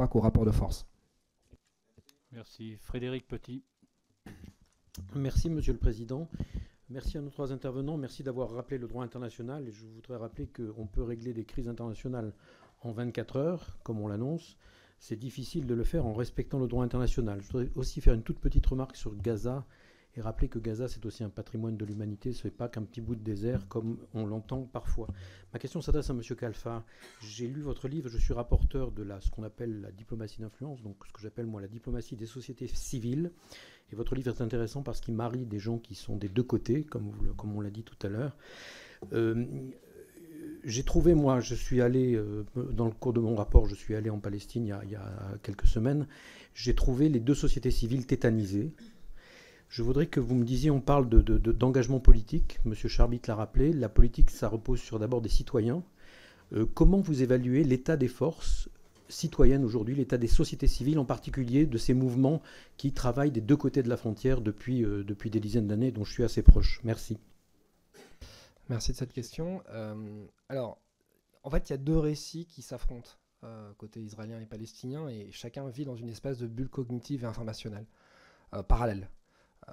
pas qu'au rapport de force. Merci. Frédéric Petit. Merci, Monsieur le Président. Merci à nos trois intervenants. Merci d'avoir rappelé le droit international. Et je voudrais rappeler qu'on peut régler des crises internationales en 24 heures, comme on l'annonce. C'est difficile de le faire en respectant le droit international. Je voudrais aussi faire une toute petite remarque sur Gaza et rappeler que Gaza, c'est aussi un patrimoine de l'humanité. Ce n'est pas qu'un petit bout de désert comme on l'entend parfois. Ma question s'adresse à M. Khalfa. J'ai lu votre livre. Je suis rapporteur de ce qu'on appelle la diplomatie d'influence, donc ce que j'appelle moi la diplomatie des sociétés civiles. Et votre livre est intéressant parce qu'il marie des gens qui sont des deux côtés, comme on l'a dit tout à l'heure. J'ai trouvé, moi, je suis allé, dans le cours de mon rapport, je suis allé en Palestine il y a quelques semaines. J'ai trouvé les deux sociétés civiles tétanisées. Je voudrais que vous me disiez, on parle d'engagement politique, M. Charbit l'a rappelé, la politique, ça repose sur d'abord des citoyens. Comment vous évaluez l'état des forces citoyennes aujourd'hui, l'état des sociétés civiles, en particulier de ces mouvements qui travaillent des deux côtés de la frontière depuis des dizaines d'années, dont je suis assez proche? Merci. Merci de cette question. Alors, en fait, il y a deux récits qui s'affrontent, côté israélien et palestinien, et chacun vit dans une espèce de bulle cognitive et informationnelle parallèle,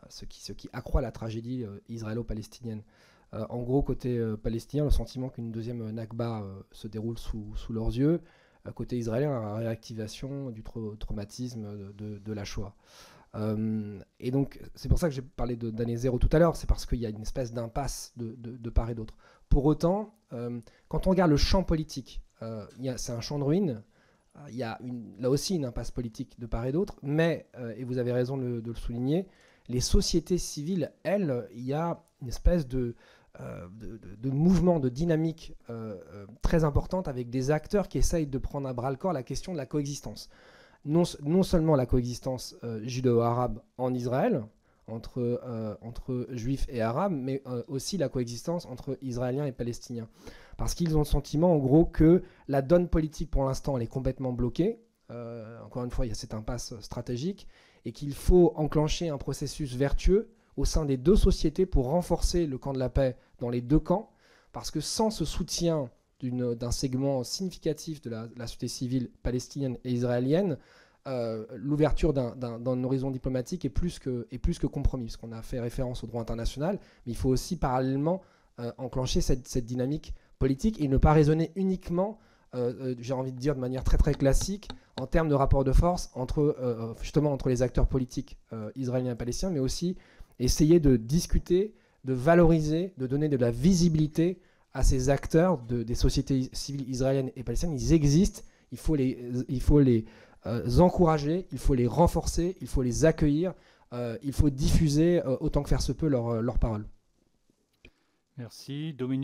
ce qui accroît la tragédie israélo-palestinienne. En gros, côté palestinien, le sentiment qu'une deuxième Nakba se déroule sous leurs yeux. Côté israélien, la réactivation du traumatisme de la Shoah. Et donc, c'est pour ça que j'ai parlé d'année zéro tout à l'heure, c'est parce qu'il y a une espèce d'impasse de part et d'autre. Pour autant, quand on regarde le champ politique, c'est un champ de ruines, il y a là aussi une impasse politique de part et d'autre, mais, et vous avez raison de le souligner, les sociétés civiles, elles, il y a une espèce de mouvement, de dynamique très importante avec des acteurs qui essayent de prendre à bras-le-corps la question de la coexistence. Non seulement la coexistence judéo-arabe en Israël, entre juifs et arabes, mais aussi la coexistence entre israéliens et palestiniens. Parce qu'ils ont le sentiment, en gros, que la donne politique, pour l'instant, elle est complètement bloquée. Encore une fois, il y a cette impasse stratégique, et qu'il faut enclencher un processus vertueux au sein des deux sociétés pour renforcer le camp de la paix dans les deux camps, parce que sans ce soutien d'un segment significatif de la société civile palestinienne et israélienne, l'ouverture d'un horizon diplomatique est plus que compromis, parce qu'on a fait référence au droit international, mais il faut aussi parallèlement enclencher cette dynamique politique et ne pas raisonner uniquement, j'ai envie de dire de manière très très classique, en termes de rapport de force justement entre les acteurs politiques israéliens et palestiniens, mais aussi essayer de discuter, de valoriser, de donner de la visibilité à ces acteurs des sociétés civiles israéliennes et palestiniennes. Ils existent, il faut les encourager, il faut les renforcer, il faut les accueillir, il faut diffuser autant que faire se peut leurs paroles. Merci. Dominique.